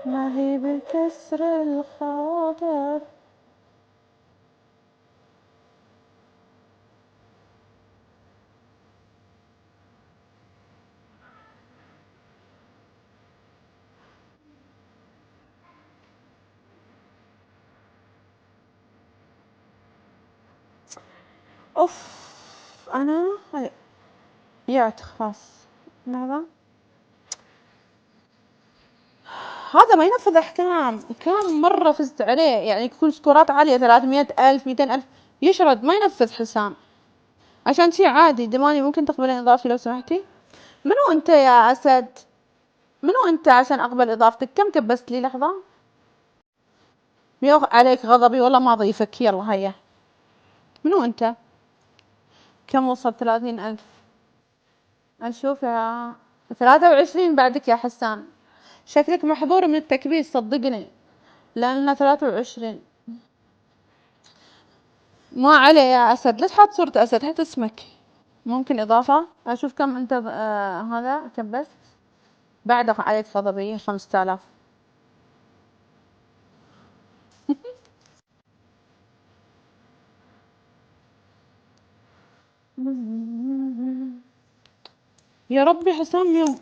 ما هي بكسر الخاطر. اوف. انا يعت خلاص. ماذا؟ هذا ما ينفذ احكام. كم مرة فزت عليه يعني يكون سكورات عالية 300,000 200,000 يشرد ما ينفذ حسام. عشان شي عادي. دماني ممكن تقبلين اضافتي لو سمحتي؟ منو انت يا اسد؟ منو انت عشان اقبل اضافتك؟ كم كبست لي لحظة؟ عليك غضبي والله ما اضيفك. يلا هيا. منو انت؟ كم وصل 30,000؟ اشوف يا 23 بعدك يا حسان. شكلك محظور من التكبيس صدقني. لأننا 23. ما عليه يا أسد. ليش حاط صورة أسد؟ حط اسمك. ممكن إضافة. أشوف كم أنت هذا كبست. بعد عليك غضبي 5000. يا ربي حسام يوم.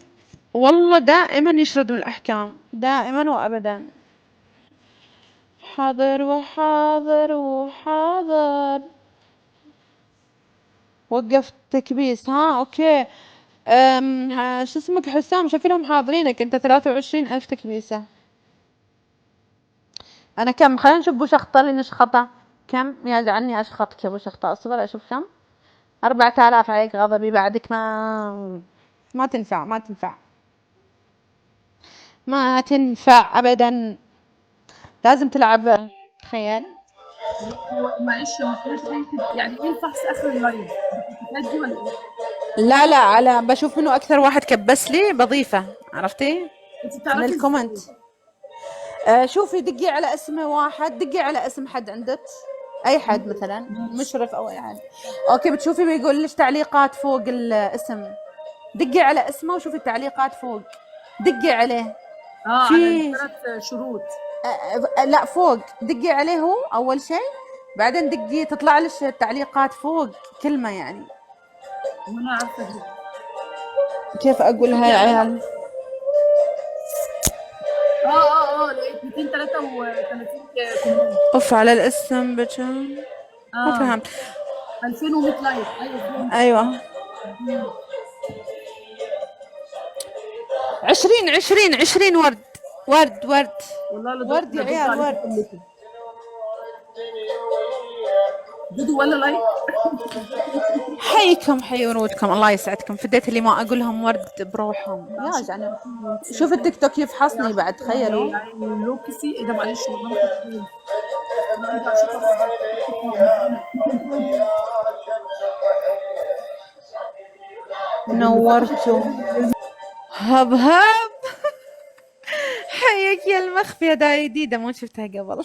والله دائما يشرد من الأحكام دائما وأبدا. حاضر وحاضر وحاضر. وقفت تكبيس. ها اوكي. شو اسمك حسام؟ شوفي لهم حاضرينك. انت 23,000 تكبيسة. انا كم؟ خلينا نشوف بو شخطة اللي نشخطه. كم يجعلني اشخطك يا بو شخطة؟ اصبر اشوف كم. 4,000 عليك غضبي بعدك. ما تنفع ما تنفع ما تنفع ابدا. لازم تلعب. تخيل. هو معلش المفروض يعني ايه الفحص اخر اللايف بتتفاد دي ولا ايه؟ لا لا، على بشوف منه اكثر واحد كبس لي بضيفه. عرفتي؟ انت من بتعرفي الكومنت. ازاي؟ شوفي دقي على اسم واحد. دقي على اسم حد عندك. اي حد مثلا ماشي. مشرف او اي حد. اوكي بتشوفي بيقول لك تعليقات فوق الاسم. دقي على اسمه وشوفي التعليقات فوق. دقي عليه. اه، على في الثلاث شروط. لا فوق. دقي عليه هو اول شيء. بعدين دقي تطلع لك التعليقات فوق. كلمة يعني. وانا عارفه دي. كيف اقولها دقي يا عليه. عيال؟ لقيت 233 كومنت. اوف على الاسم بجان. ما اه، فهمت. 2100 لايك. ايوه فهمت. ايوه. مم. 20 ورد. ورد ورد. والله لدرجه ورد انا يا برد عيال عليكم ورد. كلكم. دودو ولا لايك؟ حيكم حي ورودكم الله يسعدكم. فديت اللي ما اقول لهم ورد بروحهم لا يا شكرا جعل. انت. شوف التيك توك يفحصني على بعد. فكره تخيلوا. يعني لوكسي ايه ده؟ معلش والله ما خدت بالي. لا انت عشان خاطر معانا. طب واللي فاتت نورتوا. هب هب. حيك يا المخفية داي جديدة ما شفتها قبل.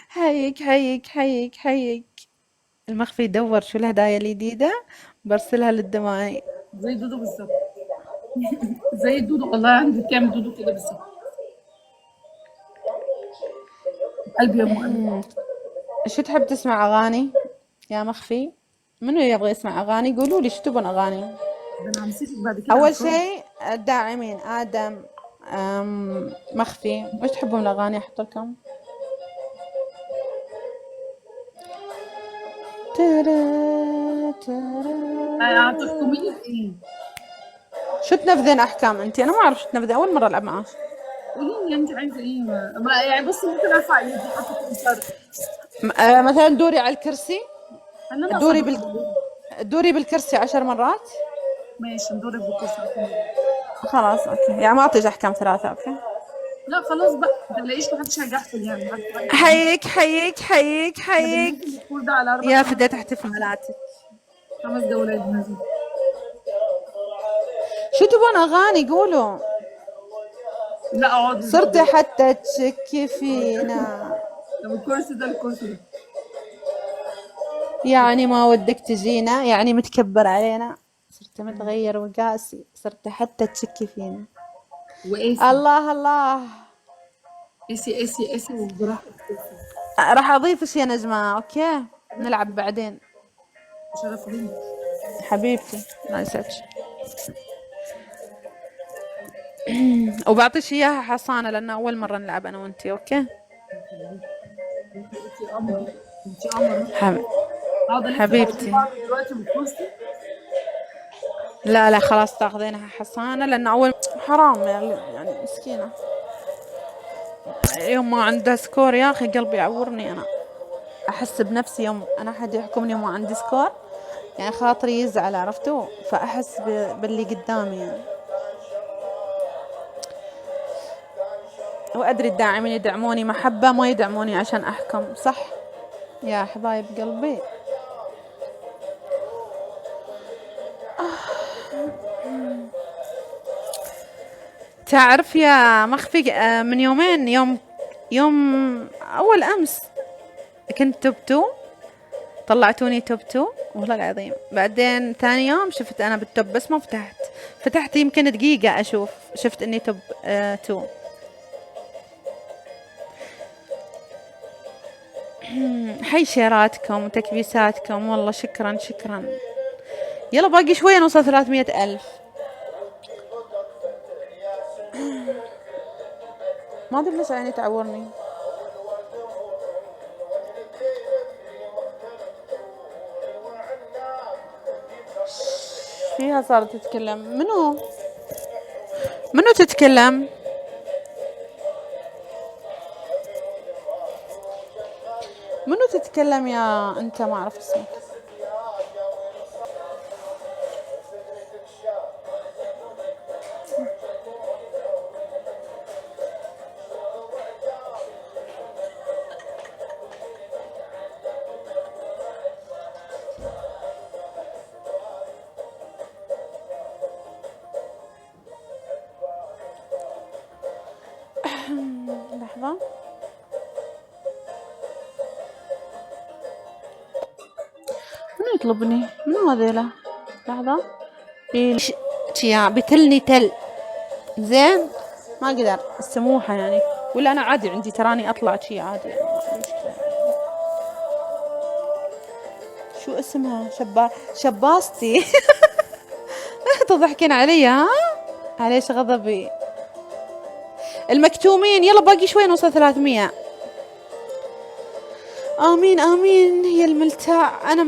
حيك حيك حيك حيك. المخفي يدور شو الهدايا الجديدة. برسلها للدماء. زي دودو بالظبط. زي دودو والله، عندي بتعمل دودو كده بالظبط. قلبي يا ام قلبي. شو تحب تسمع أغاني يا مخفي؟ منو يبغى يسمع أغاني؟ قولوا لي شو تبون أغاني. ده انا همسكك بعد كده أول هفرمك. شيء الداعمين آدم. مخفي وش تحبون الأغاني أحط لكم؟ ترى هتحكمي لي بايه؟ شو تنفذين أحكام أنتي؟ أنا ما أعرف شو تنفذين. أول مرة ألعب معاك. قولي لي انت عايزه ايه؟ يعني بصي ممكن ارفع ايدي حتى كام شهر. مثلا دوري على الكرسي. انا ناقصه دوري بالله. دوري بالكرسي 10 مرات. ماشي ندورك بالكرسي 10 مرات. خلاص أوكي يعني ما أعطيك أحكام ثلاثة. أوكي. لا خلاص بقى، ما تقلقيش، محدش هيجحفل يعني، محدش هيجحفل. حيك حيك حيك احنا حيك. بننزل الكور ده على اربع يا خمس فديت احتفالاتك. خمس جولات بننزل. شو تبون أغاني قولوا. لا اقعدي صرت زي. حتى تشكي فينا. طب الكرسي ده الكرسي ده. يعني ما ودك تجينا يعني متكبر علينا. صرت متغير وقاسي. صرت حتى تشكي فينا. وقاسي. الله الله. ايسي وبراحتك. راح اضيفك يا نجمة، اوكي نلعب بعدين. شرف لي. حبيبتي ما يسعدك. وبعطيش اياها حصانة لان اول مرة نلعب انا وانتي، اوكي. انت قمر، انت قمر. حب... اقعد الف حبيبتي. بعض دلوقتي من الكرسي. لا لا خلاص تاخذينها حصانة لان اول حرام يعني مسكينة. يوم ما عندها سكور يا اخي قلبي يعورني انا. احس بنفسي يوم انا حد يحكمني وما عندي سكور، يعني خاطري يزعل، عرفتوا؟ فاحس باللي قدامي يعني. وادري الداعمين يدعموني محبة، ما يدعموني عشان احكم، صح يا حبايب قلبي. تعرف يا مخفي، من يومين، يوم اول امس كنت توب 2، طلعتوني توب 2 والله العظيم. بعدين ثاني يوم شفت انا بالتوب بس ما فتحت يمكن دقيقة اشوف، شفت اني توب 2. حي شيراتكم وتكبيساتكم، والله شكرا. يلا باقي شوية نوصل 300,000. ما ادري ليش عيني تعورني. فيها صارت تتكلم. منو تتكلم؟ منو تتكلم يا انت؟ ما اعرف اسمك. لحظة. منو يطلبني؟ منو هذيلا؟ لحظة. بتلني تل زين، ما اقدر السموحة يعني، ولا انا عادي عندي تراني اطلع شي عادي يعني، ما في مشكلة. شو اسمها؟ شباستي. تضحكين علي ها؟ عليش غضبي؟ المكتومين يلا باقي شوي نوصل 300. آمين آمين يا الملتاع. أنا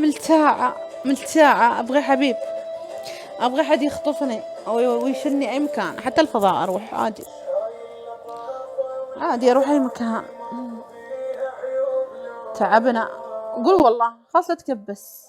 ملتاعة أبغى حبيب، أبغى حد يخطفني أو ويشلني أي مكان، حتى الفضاء أروح عادي أروح أي مكان. تعبنا قول والله، خلاص لا تكبس.